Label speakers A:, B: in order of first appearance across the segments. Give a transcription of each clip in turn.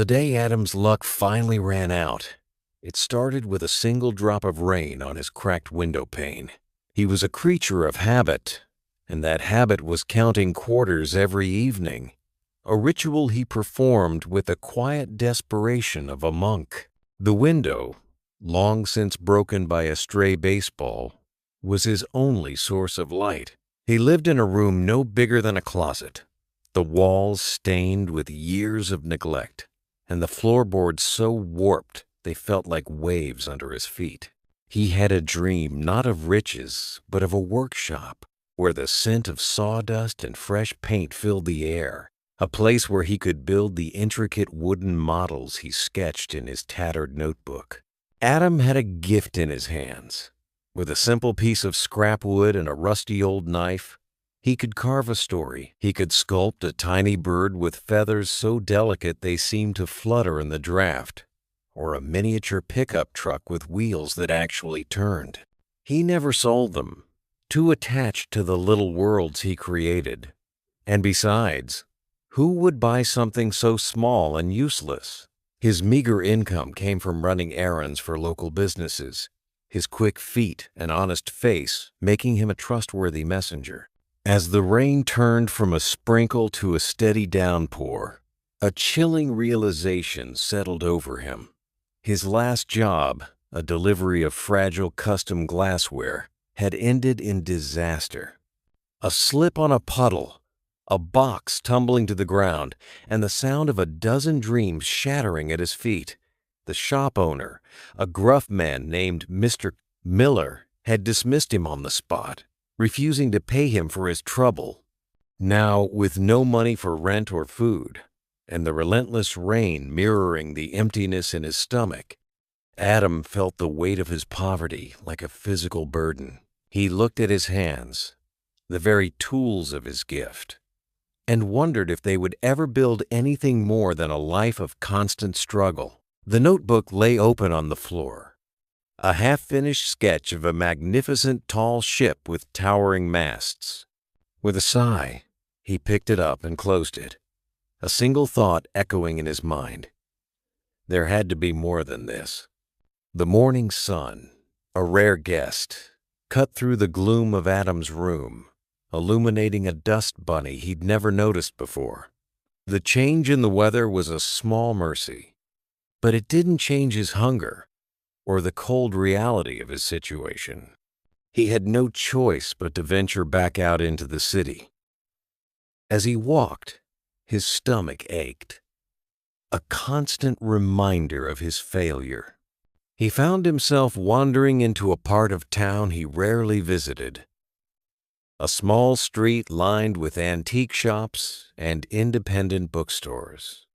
A: The day Adam's luck finally ran out, it started with a single drop of rain on his cracked window pane. He was a creature of habit, and that habit was counting quarters every evening, a ritual he performed with the quiet desperation of a monk. The window, long since broken by a stray baseball, was his only source of light. He lived in a room no bigger than a closet, the walls stained with years of neglect, and the floorboards so warped they felt like waves under his feet. He had a dream not of riches, but of a workshop where the scent of sawdust and fresh paint filled the air, a place where he could build the intricate wooden models he sketched in his tattered notebook. Adam had a gift in his hands. With a simple piece of scrap wood and a rusty old knife, he could carve a story. He could sculpt a tiny bird with feathers so delicate they seemed to flutter in the draft, or a miniature pickup truck with wheels that actually turned. He never sold them, too attached to the little worlds he created. And besides, who would buy something so small and useless? His meager income came from running errands for local businesses, his quick feet and honest face making him a trustworthy messenger. As the rain turned from a sprinkle to a steady downpour, a chilling realization settled over him. His last job, a delivery of fragile custom glassware, had ended in disaster. A slip on a puddle, a box tumbling to the ground, and the sound of a dozen dreams shattering at his feet. The shop owner, a gruff man named Mr. Miller, had dismissed him on the spot, refusing to pay him for his trouble. Now, with no money for rent or food, and the relentless rain mirroring the emptiness in his stomach, Adam felt the weight of his poverty like a physical burden. He looked at his hands, the very tools of his gift, and wondered if they would ever build anything more than a life of constant struggle. The notebook lay open on the floor, a half-finished sketch of a magnificent tall ship with towering masts. With a sigh, he picked it up and closed it, a single thought echoing in his mind. There had to be more than this. The morning sun, a rare guest, cut through the gloom of Adam's room, illuminating a dust bunny he'd never noticed before. The change in the weather was a small mercy, but it didn't change his hunger or the cold reality of his situation. He had no choice but to venture back out into the city. As he walked, his stomach ached, a constant reminder of his failure. He found himself wandering into a part of town he rarely visited, a small street lined with antique shops and independent bookstores.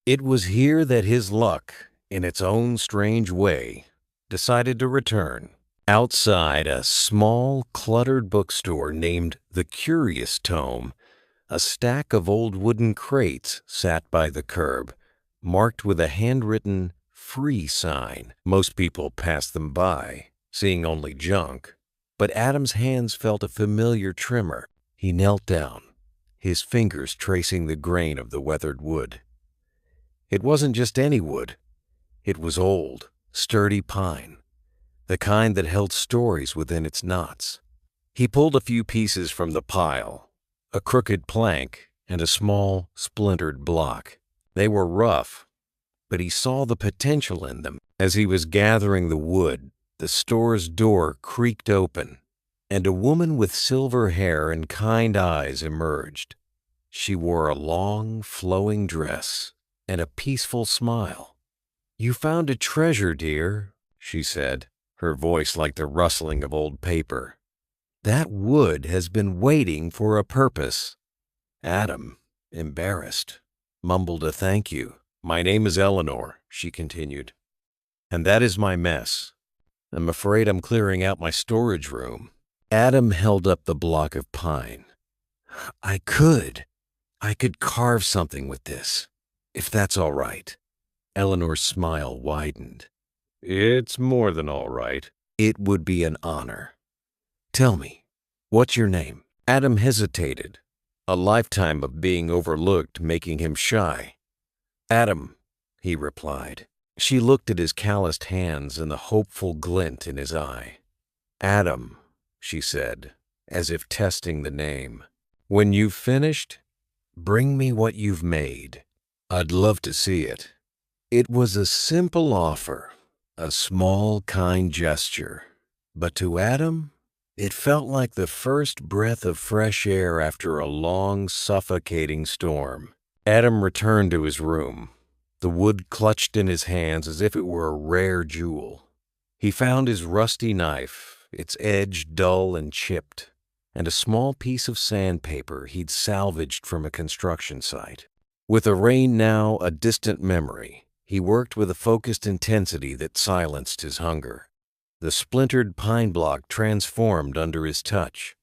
A: It was here that his luck, in its own strange way, decided to return. Outside a small, cluttered bookstore named The Curious Tome, a stack of old wooden crates sat by the curb, marked with a handwritten "free" sign. Most people passed them by, seeing only junk, but Adam's hands felt a familiar tremor. He knelt down, his fingers tracing the grain of the weathered wood. It wasn't just any wood. It was old, sturdy pine, the kind that held stories within its knots. He pulled a few pieces from the pile, a crooked plank and a small, splintered block. They were rough, but he saw the potential in them. As he was gathering the wood, the store's door creaked open, and a woman with silver hair and kind eyes emerged. She wore a long, flowing dress and a peaceful smile. "You found a treasure, dear," she said, her voice like the rustling of old paper. "That wood has been waiting for a purpose." Adam, embarrassed, mumbled a thank you. "My name is Eleanor," she continued, "and that is my mess. I'm afraid I'm clearing out my storage room." Adam held up the block of pine. I could carve something with this, if that's all right." Eleanor's smile widened. "It's more than all right." "It would be an honor. Tell me, what's your name?" Adam hesitated, a lifetime of being overlooked making him shy. "Adam," he replied. She looked at his calloused hands and the hopeful glint in his eye. Adam, she said, as if testing the name. When you've finished, bring me what you've made. I'd love to see it. It was a simple offer, a small, kind gesture. But to Adam, it felt like the first breath of fresh air after a long, suffocating storm. Adam returned to his room, the wood clutched in his hands as if it were a rare jewel. He found his rusty knife, its edge dull and chipped, and a small piece of sandpaper he'd salvaged from a construction site. With the rain now a distant memory, he worked with a focused intensity that silenced his hunger. The splintered pine block transformed under his touch.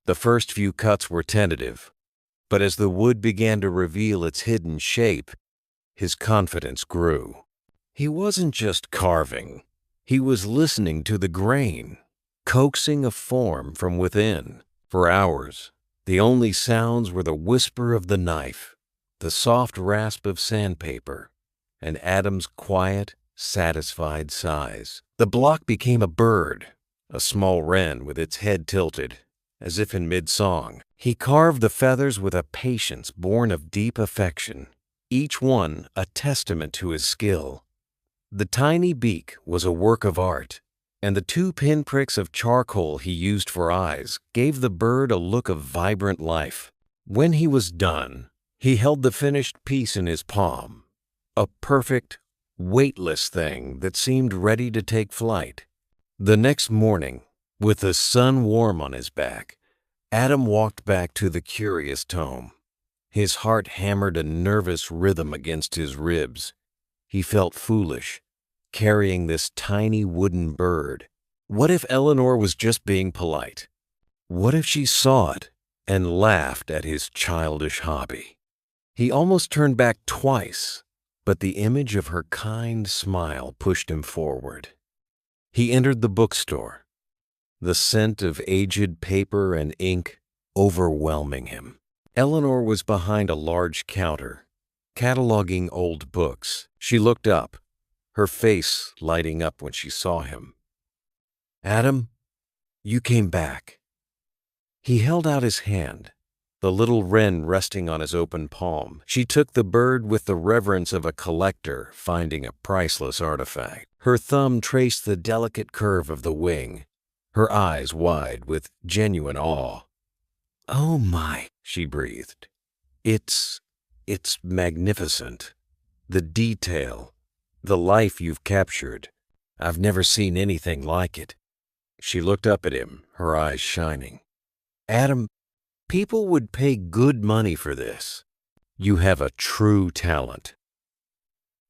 A: The first few cuts were tentative, but as the wood began to reveal its hidden shape, his confidence grew. He wasn't just carving. He was listening to the grain, coaxing a form from within. For hours, the only sounds were the whisper of the knife, the soft rasp of sandpaper, and Adam's quiet, satisfied sighs. The block became a bird, a small wren with its head tilted, as if in mid-song. He carved the feathers with a patience born of deep affection, each one a testament to his skill. The tiny beak was a work of art, and the 2 pinpricks of charcoal he used for eyes gave the bird a look of vibrant life. When he was done, he held the finished piece in his palm, a perfect, weightless thing that seemed ready to take flight. The next morning, with the sun warm on his back, Adam walked back to the curious tome. His heart hammered a nervous rhythm against his ribs. He felt foolish, carrying this tiny wooden bird. What if Eleanor was just being polite? What if she saw it and laughed at his childish hobby? He almost turned back twice, but the image of her kind smile pushed him forward. He entered the bookstore, the scent of aged paper and ink overwhelming him. Eleanor was behind a large counter, cataloging old books. She looked up, her face lighting up when she saw him. "Adam, you came back." He held out his hand, the little wren resting on his open palm. She took the bird with the reverence of a collector finding a priceless artifact. Her thumb traced the delicate curve of the wing, her eyes wide with genuine awe. "Oh my," she breathed. It's magnificent. The detail, the life you've captured. I've never seen anything like it." She looked up at him, her eyes shining. "Adam, people would pay good money for this. You have a true talent."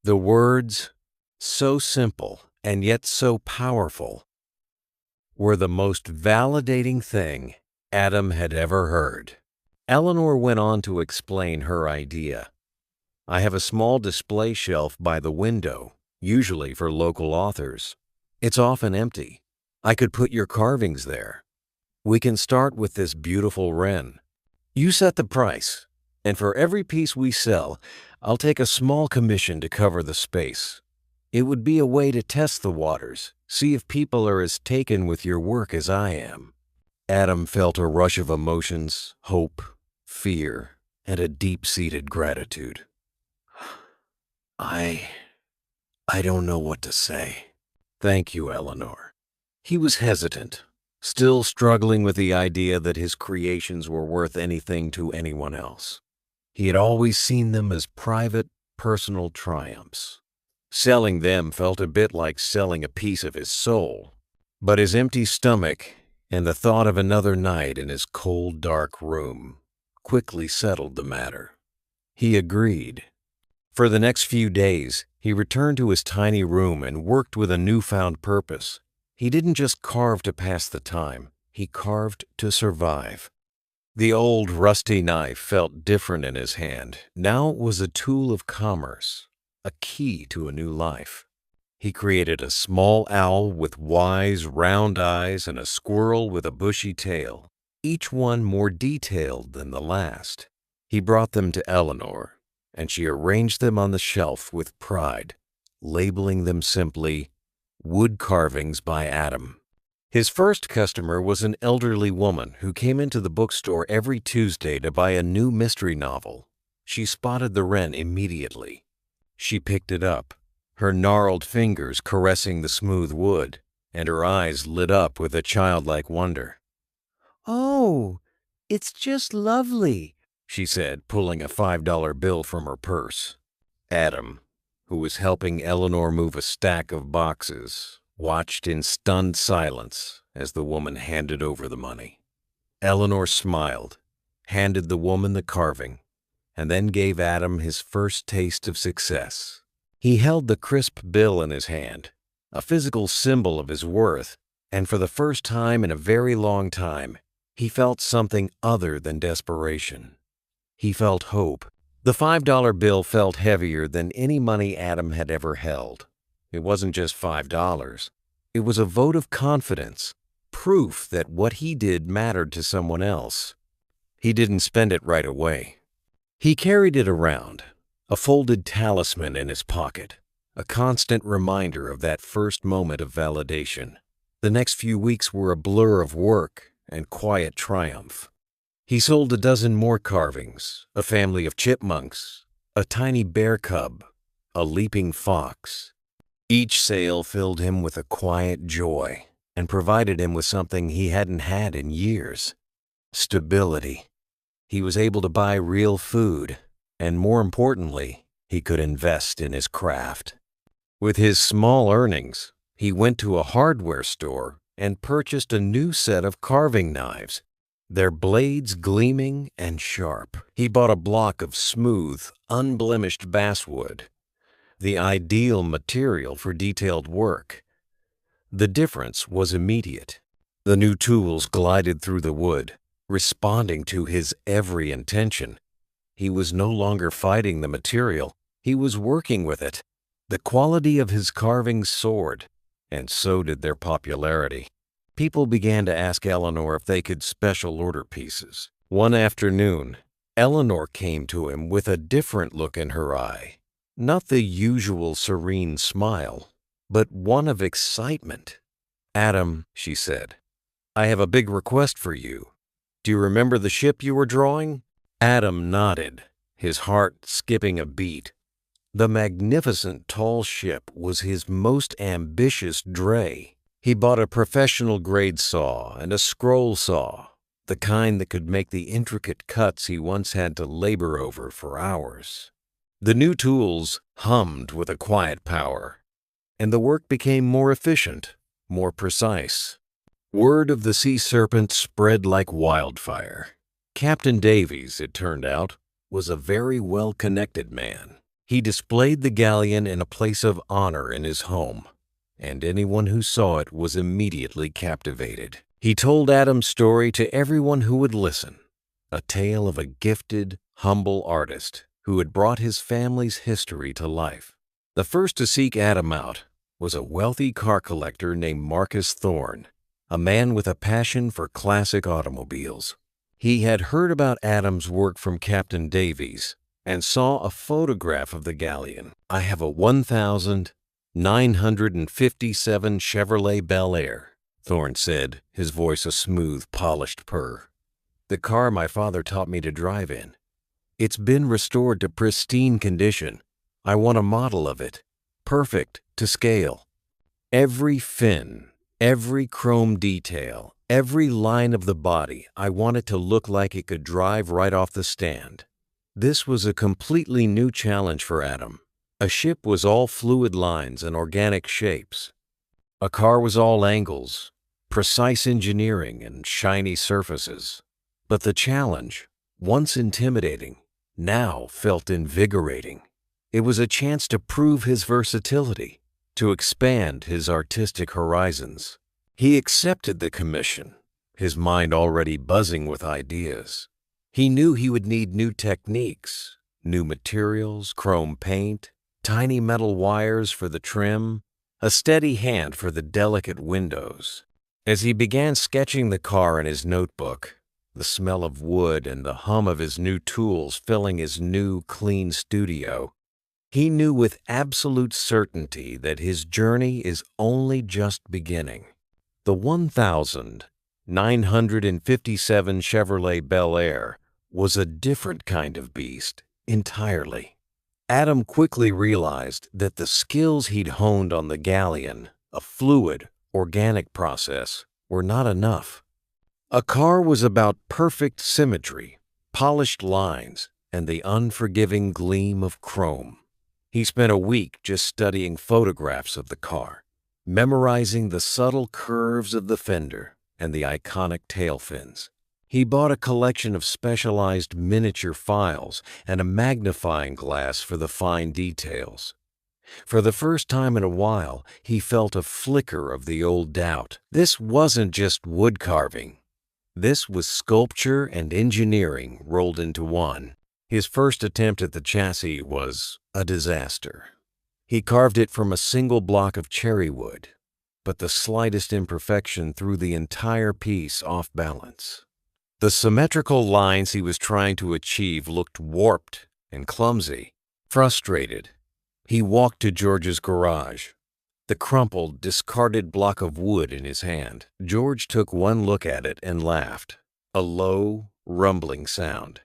A: The words, so simple and yet so powerful, were the most validating thing Adam had ever heard. Eleanor went on to explain her idea. "I have a small display shelf by the window, usually for local authors. It's often empty. I could put your carvings there. We can start with this beautiful wren. You set the price, and for every piece we sell, I'll take a small commission to cover the space. It would be a way to test the waters, see if people are as taken with your work as I am." Adam felt a rush of emotions, hope, fear, and a deep-seated gratitude. I don't know what to say." "Thank you, Eleanor." He was hesitant, still struggling with the idea that his creations were worth anything to anyone else. He had always seen them as private, personal triumphs. Selling them felt a bit like selling a piece of his soul. But his empty stomach and the thought of another night in his cold, dark room quickly settled the matter. He agreed. For the next few days, he returned to his tiny room and worked with a newfound purpose. He didn't just carve to pass the time, he carved to survive. The old rusty knife felt different in his hand. Now it was a tool of commerce, a key to a new life. He created a small owl with wise, round eyes and a squirrel with a bushy tail, each one more detailed than the last. He brought them to Eleanor, and she arranged them on the shelf with pride, labeling them simply Wood Carvings by Adam. His first customer was an elderly woman who came into the bookstore every Tuesday to buy a new mystery novel. She spotted the wren immediately. She picked it up, her gnarled fingers caressing the smooth wood, and her eyes lit up with a childlike wonder. "Oh, it's just lovely," she said, pulling a $5 bill from her purse. Adam, who was helping Eleanor move a stack of boxes, watched in stunned silence as the woman handed over the money. Eleanor smiled, handed the woman the carving, and then gave Adam his first taste of success. He held the crisp bill in his hand, a physical symbol of his worth, and for the first time in a very long time, he felt something other than desperation. He felt hope. The $5 bill felt heavier than any money Adam had ever held. It wasn't just $5. It was a vote of confidence, proof that what he did mattered to someone else. He didn't spend it right away. He carried it around, a folded talisman in his pocket, a constant reminder of that first moment of validation. The next few weeks were a blur of work and quiet triumph. He sold a dozen more carvings, a family of chipmunks, a tiny bear cub, a leaping fox. Each sale filled him with a quiet joy and provided him with something he hadn't had in years: stability. He was able to buy real food, and more importantly, he could invest in his craft. With his small earnings, he went to a hardware store and purchased a new set of carving knives, their blades gleaming and sharp. He bought a block of smooth, unblemished basswood, the ideal material for detailed work. The difference was immediate. The new tools glided through the wood, responding to his every intention. He was no longer fighting the material, he was working with it. The quality of his carvings soared, and so did their popularity. People began to ask Eleanor if they could special order pieces. One afternoon, Eleanor came to him with a different look in her eye. Not the usual serene smile, but one of excitement. "Adam," she said, "I have a big request for you. Do you remember the ship you were drawing?" Adam nodded, his heart skipping a beat. The magnificent tall ship was his most ambitious dray. He bought a professional-grade saw and a scroll saw, the kind that could make the intricate cuts he once had to labor over for hours. The new tools hummed with a quiet power, and the work became more efficient, more precise. Word of the sea serpent spread like wildfire. Captain Davies, it turned out, was a very well-connected man. He displayed the galleon in a place of honor in his home, and anyone who saw it was immediately captivated. He told Adam's story to everyone who would listen, a tale of a gifted, humble artist who had brought his family's history to life. The first to seek Adam out was a wealthy car collector named Marcus Thorne, a man with a passion for classic automobiles. He had heard about Adam's work from Captain Davies and saw a photograph of the galleon. "I have a 1957 Chevrolet Bel Air," Thorne said, his voice a smooth, polished purr. "The car my father taught me to drive in. It's been restored to pristine condition. I want a model of it, perfect to scale. Every fin, every chrome detail, every line of the body, I want it to look like it could drive right off the stand." This was a completely new challenge for Adam. A ship was all fluid lines and organic shapes. A car was all angles, precise engineering, and shiny surfaces. But the challenge, once intimidating, now felt invigorating. It was a chance to prove his versatility, to expand his artistic horizons. He accepted the commission, his mind already buzzing with ideas. He knew he would need new techniques, new materials, chrome paint, tiny metal wires for the trim, a steady hand for the delicate windows. As he began sketching the car in his notebook, the smell of wood and the hum of his new tools filling his new, clean studio. He knew with absolute certainty that his journey is only just beginning. The 1957 Chevrolet Bel Air was a different kind of beast entirely. Adam quickly realized that the skills he'd honed on the Galleon, a fluid, organic process, were not enough. A car was about perfect symmetry, polished lines, and the unforgiving gleam of chrome. He spent a week just studying photographs of the car, memorizing the subtle curves of the fender and the iconic tail fins. He bought a collection of specialized miniature files and a magnifying glass for the fine details. For the first time in a while, he felt a flicker of the old doubt. This wasn't just wood carving. This was sculpture and engineering rolled into one. His first attempt at the chassis was a disaster. He carved it from a single block of cherry wood, but the slightest imperfection threw the entire piece off balance. The symmetrical lines he was trying to achieve looked warped and clumsy. Frustrated, he walked to George's garage, the crumpled, discarded block of wood in his hand. George took one look at it and laughed, a low, rumbling sound.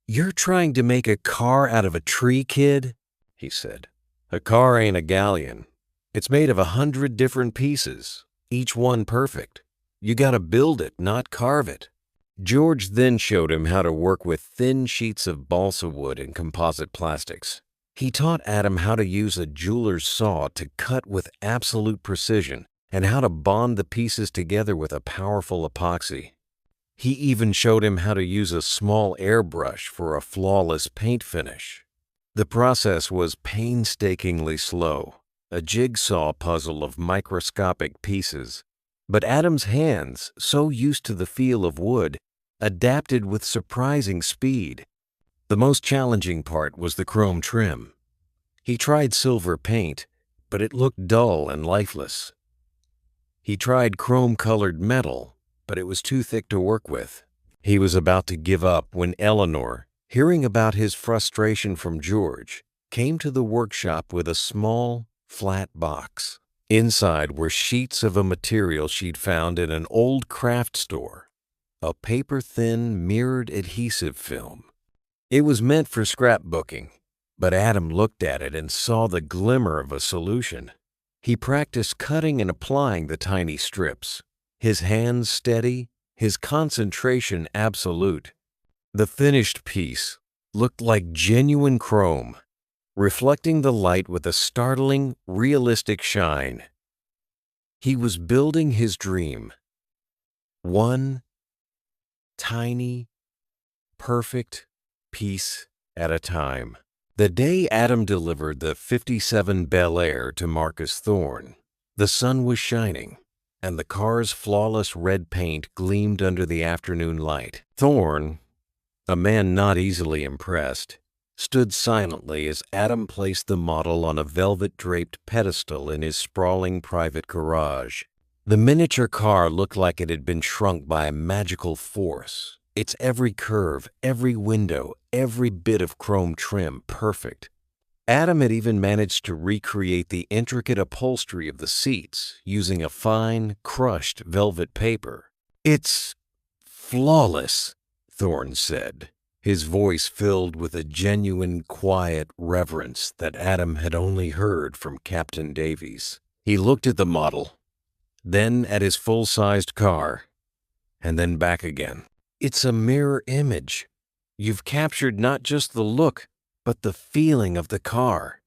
A: "You're trying to make a car out of a tree, kid?" he said. "A car ain't a galleon. It's made of 100 different pieces, each one perfect. You gotta build it, not carve it." George then showed him how to work with thin sheets of balsa wood and composite plastics. He taught Adam how to use a jeweler's saw to cut with absolute precision and how to bond the pieces together with a powerful epoxy. He even showed him how to use a small airbrush for a flawless paint finish. The process was painstakingly slow, a jigsaw puzzle of microscopic pieces. But Adam's hands, so used to the feel of wood, adapted with surprising speed. The most challenging part was the chrome trim. He tried silver paint, but it looked dull and lifeless. He tried chrome-colored metal, but it was too thick to work with. He was about to give up when Eleanor, hearing about his frustration from George, came to the workshop with a small, flat box. Inside were sheets of a material she'd found in an old craft store, a paper-thin, mirrored adhesive film. It was meant for scrapbooking, but Adam looked at it and saw the glimmer of a solution. He practiced cutting and applying the tiny strips, his hands steady, his concentration absolute. The finished piece looked like genuine chrome, reflecting the light with a startling, realistic shine. He was building his dream, one tiny, perfect piece at a time. The day Adam delivered the '57 Bel Air to Marcus Thorne, the sun was shining, and the car's flawless red paint gleamed under the afternoon light. Thorne, a man not easily impressed, stood silently as Adam placed the model on a velvet-draped pedestal in his sprawling private garage. The miniature car looked like it had been shrunk by a magical force, its every curve, every window, every bit of chrome trim perfect. Adam had even managed to recreate the intricate upholstery of the seats using a fine, crushed velvet paper. "It's flawless," Thorne said, his voice filled with a genuine, quiet reverence that Adam had only heard from Captain Davies. He looked at the model, then at his full-sized car, and then back again. "It's a mirror image. You've captured not just the look, but the feeling of the car.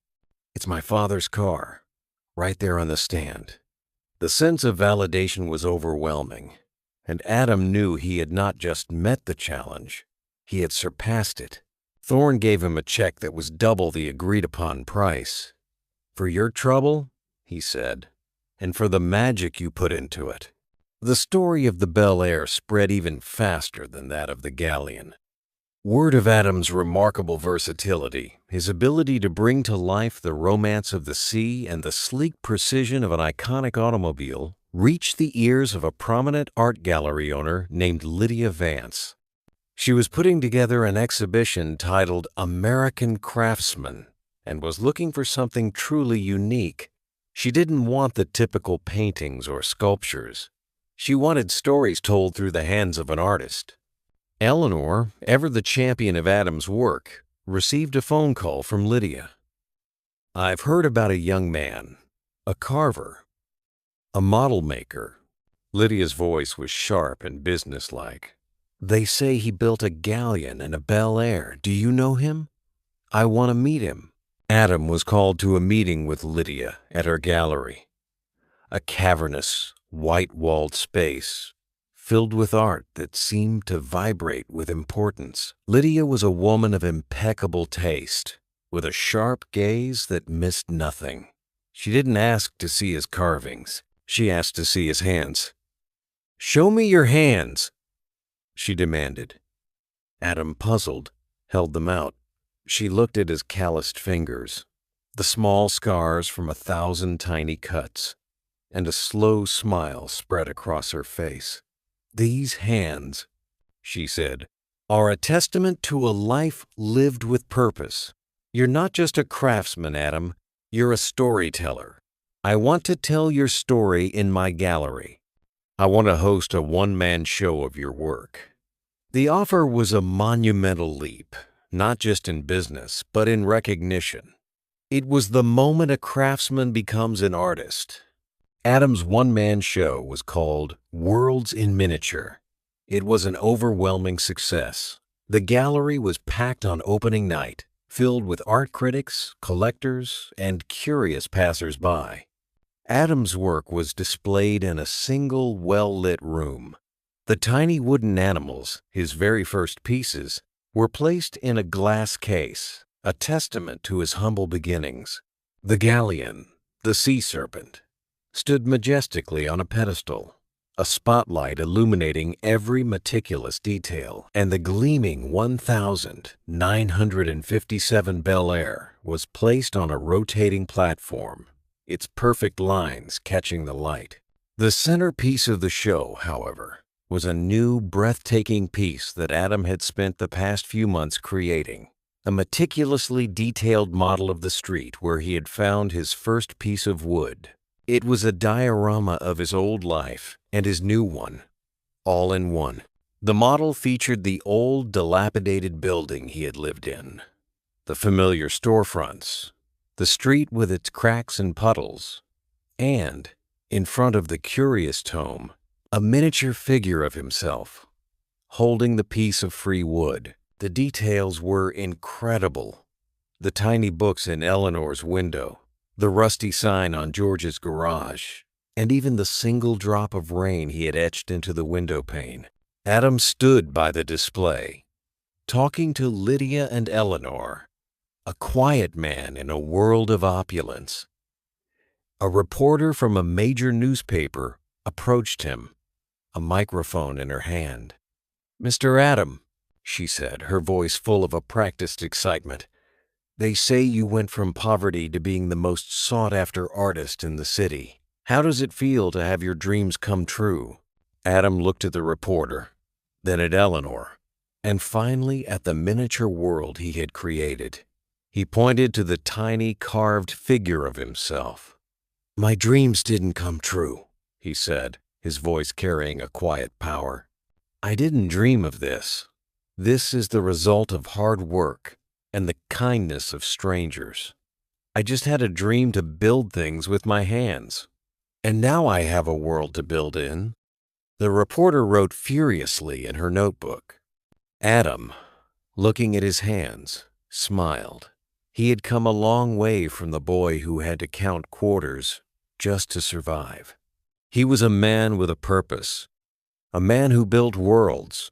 A: It's my father's car, right there on the stand." The sense of validation was overwhelming, and Adam knew he had not just met the challenge, he had surpassed it. Thorne gave him a check that was double the agreed-upon price. "For your trouble," he said, "and for the magic you put into it." The story of the Bel Air spread even faster than that of the Galleon. Word of Adam's remarkable versatility, his ability to bring to life the romance of the sea and the sleek precision of an iconic automobile, reached the ears of a prominent art gallery owner named Lydia Vance. She was putting together an exhibition titled American Craftsman and was looking for something truly unique. She didn't want the typical paintings or sculptures. She wanted stories told through the hands of an artist. Eleanor, ever the champion of Adam's work, received a phone call from Lydia. "I've heard about a young man, a carver, a model maker." Lydia's voice was sharp and businesslike. "They say he built a galleon and a Bel Air. Do you know him? I want to meet him." Adam was called to a meeting with Lydia at her gallery, a cavernous, white-walled space filled with art that seemed to vibrate with importance. Lydia was a woman of impeccable taste, with a sharp gaze that missed nothing. She didn't ask to see his carvings. She asked to see his hands. "Show me your hands," she demanded. Adam, puzzled, held them out. She looked at his calloused fingers, the small scars from 1,000 tiny cuts, and a slow smile spread across her face. "These hands," she said, "are a testament to a life lived with purpose. You're not just a craftsman, Adam. You're a storyteller. I want to tell your story in my gallery. I want to host a one-man show of your work." The offer was a monumental leap, not just in business, but in recognition. It was the moment a craftsman becomes an artist. Adam's one-man show was called Worlds in Miniature. It was an overwhelming success. The gallery was packed on opening night, filled with art critics, collectors, and curious passers-by. Adam's work was displayed in a single, well-lit room. The tiny wooden animals, his very first pieces, were placed in a glass case, a testament to his humble beginnings. The galleon, the sea serpent, stood majestically on a pedestal, a spotlight illuminating every meticulous detail, and the gleaming 1,957 Bel Air was placed on a rotating platform, its perfect lines catching the light. The centerpiece of the show, however, was a new, breathtaking piece that Adam had spent the past few months creating, a meticulously detailed model of the street where he had found his first piece of wood. It was a diorama of his old life and his new one, all in one. The model featured the old, dilapidated building he had lived in, the familiar storefronts, the street with its cracks and puddles, and, in front of the curious tome, a miniature figure of himself, holding the piece of free wood. The details were incredible. The tiny books in Eleanor's window, the rusty sign on George's garage, and even the single drop of rain he had etched into the window pane. Adam stood by the display, talking to Lydia and Eleanor, a quiet man in a world of opulence. A reporter from a major newspaper approached him, a microphone in her hand. "Mr. Adam," she said, her voice full of a practiced excitement, "they say you went from poverty to being the most sought-after artist in the city. How does it feel to have your dreams come true?" Adam looked at the reporter, then at Eleanor, and finally at the miniature world he had created. He pointed to the tiny carved figure of himself. "My dreams didn't come true," he said, his voice carrying a quiet power. "I didn't dream of this. This is the result of hard work and the kindness of strangers. I just had a dream to build things with my hands. And now I have a world to build in." The reporter wrote furiously in her notebook. Adam, looking at his hands, smiled. He had come a long way from the boy who had to count quarters just to survive. He was a man with a purpose, a man who built worlds,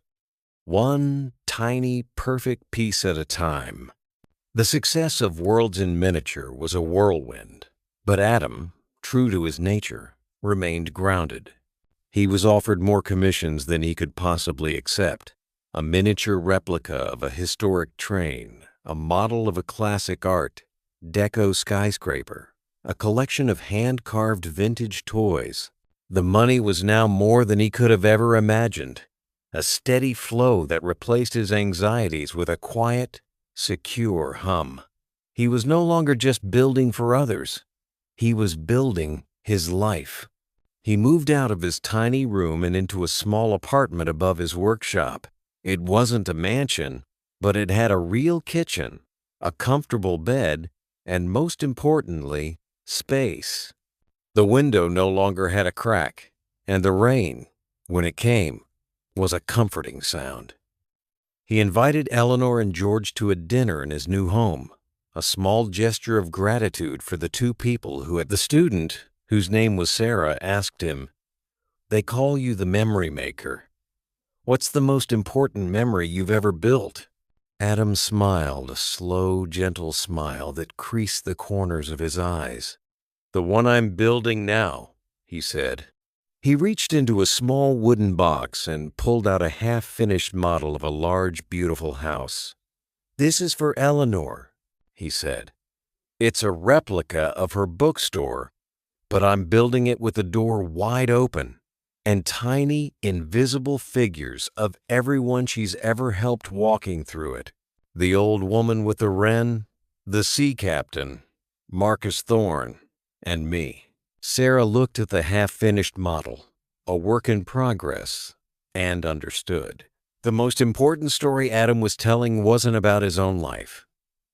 A: one tiny, perfect piece at a time. The success of Worlds in Miniature was a whirlwind, but Adam, true to his nature, remained grounded. He was offered more commissions than he could possibly accept. A miniature replica of a historic train, a model of a classic art deco skyscraper, a collection of hand-carved vintage toys. The money was now more than he could have ever imagined. a steady flow that replaced his anxieties with a quiet, secure hum. He was no longer just building for others. He was building his life. He moved out of his tiny room and into a small apartment above his workshop. It wasn't a mansion, but it had a real kitchen, a comfortable bed, and most importantly, space. The window no longer had a crack, and the rain, when it came, was a comforting sound. He invited Eleanor and George to a dinner in his new home, a small gesture of gratitude for the two people who had. The student, whose name was Sarah, asked him, "They call you the memory maker. What's the most important memory you've ever built?" Adam smiled, a slow, gentle smile that creased the corners of his eyes. "The one I'm building now," he said. He reached into a small wooden box and pulled out a half-finished model of a large, beautiful house. "This is for Eleanor," he said. "It's a replica of her bookstore, but I'm building it with the door wide open and tiny, invisible figures of everyone she's ever helped walking through it. The old woman with the wren, the sea captain, Marcus Thorne, and me." Sarah looked at the half-finished model, a work in progress, and understood. The most important story Adam was telling wasn't about his own life.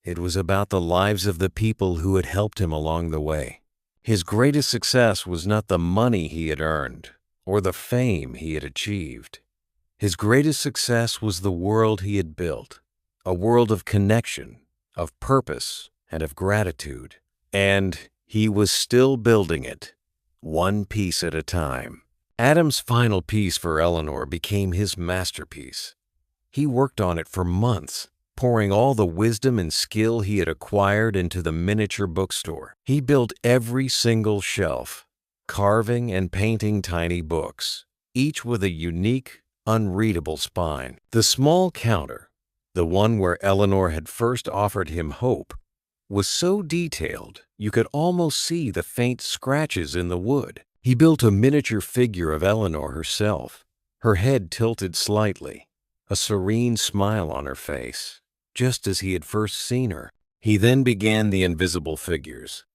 A: It was about the lives of the people who had helped him along the way. His greatest success was not the money he had earned or the fame he had achieved. His greatest success was the world he had built, a world of connection, of purpose, and of gratitude. And he was still building it, one piece at a time. Adam's final piece for Eleanor became his masterpiece. He worked on it for months, pouring all the wisdom and skill he had acquired into the miniature bookstore. He built every single shelf, carving and painting tiny books, each with a unique, unreadable spine. The small counter, the one where Eleanor had first offered him hope, was so detailed you could almost see the faint scratches in the wood. He built a miniature figure of Eleanor herself, her head tilted slightly, a serene smile on her face, just as he had first seen her. He then began the invisible figures.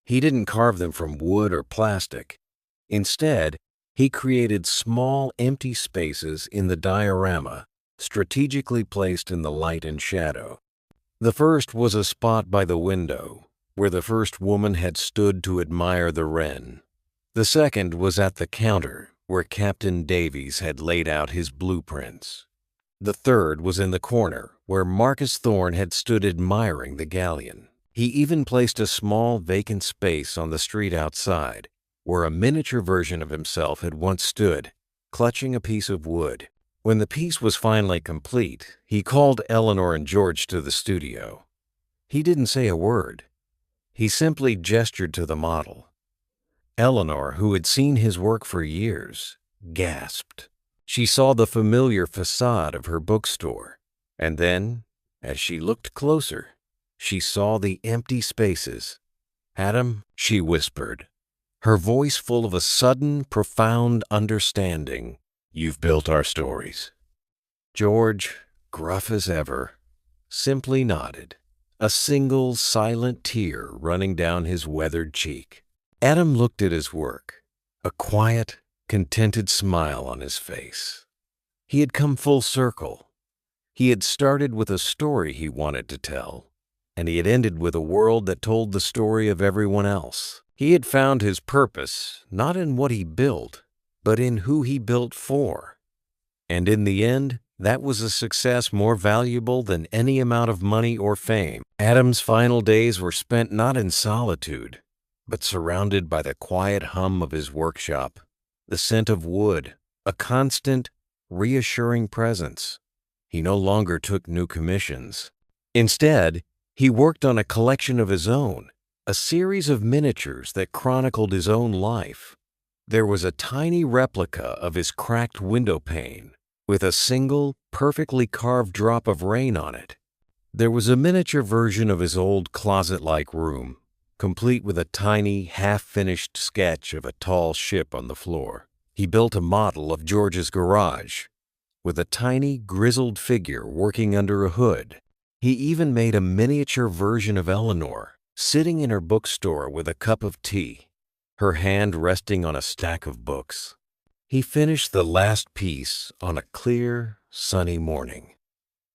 A: He didn't carve them from wood or plastic. Instead, he created small, empty spaces in the diorama, strategically placed in the light and shadow. The first was a spot by the window, where the first woman had stood to admire the wren. The second was at the counter, where Captain Davies had laid out his blueprints. The third was in the corner, where Marcus Thorne had stood admiring the galleon. He even placed a small vacant space on the street outside, where a miniature version of himself had once stood, clutching a piece of wood. When the piece was finally complete, he called Eleanor and George to the studio. He didn't say a word. He simply gestured to the model. Eleanor, who had seen his work for years, gasped. She saw the familiar facade of her bookstore, and then, as she looked closer, she saw the empty spaces. "Adam," she whispered, her voice full of a sudden, profound understanding, "you've built our stories." George, gruff as ever, simply nodded, a single silent tear running down his weathered cheek. Adam looked at his work, a quiet, contented smile on his face. He had come full circle. He had started with a story he wanted to tell, and he had ended with a world that told the story of everyone else. He had found his purpose not in what he built, but in who he built for. And in the end, that was a success more valuable than any amount of money or fame. Adam's final days were spent not in solitude, but surrounded by the quiet hum of his workshop, the scent of wood, a constant, reassuring presence. He no longer took new commissions. Instead, he worked on a collection of his own, a series of miniatures that chronicled his own life. There was a tiny replica of his cracked window pane, with a single, perfectly carved drop of rain on it. There was a miniature version of his old closet-like room, complete with a tiny, half-finished sketch of a tall ship on the floor. He built a model of George's garage, with a tiny, grizzled figure working under a hood. He even made a miniature version of Eleanor, sitting in her bookstore with a cup of tea, her hand resting on a stack of books. He finished the last piece on a clear, sunny morning.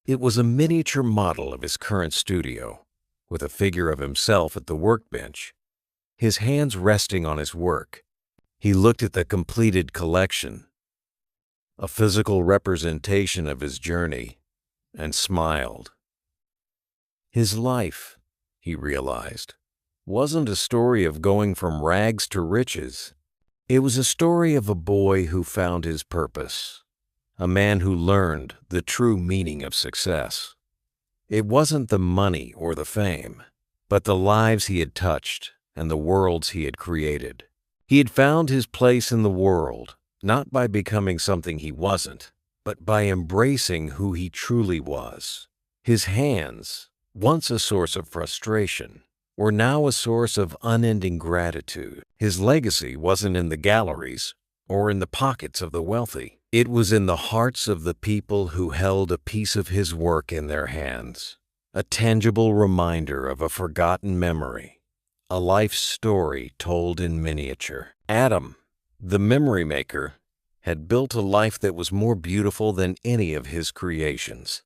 A: It was a miniature model of his current studio, with a figure of himself at the workbench, his hands resting on his work. He looked at the completed collection, a physical representation of his journey, and smiled. His life, he realized, wasn't a story of going from rags to riches. It was a story of a boy who found his purpose, a man who learned the true meaning of success. It wasn't the money or the fame, but the lives he had touched and the worlds he had created. He had found his place in the world, not by becoming something he wasn't, but by embracing who he truly was. His hands, once a source of frustration, were now a source of unending gratitude. His legacy wasn't in the galleries or in the pockets of the wealthy. It was in the hearts of the people who held a piece of his work in their hands, a tangible reminder of a forgotten memory, a life story told in miniature. Adam, the memory maker, had built a life that was more beautiful than any of his creations.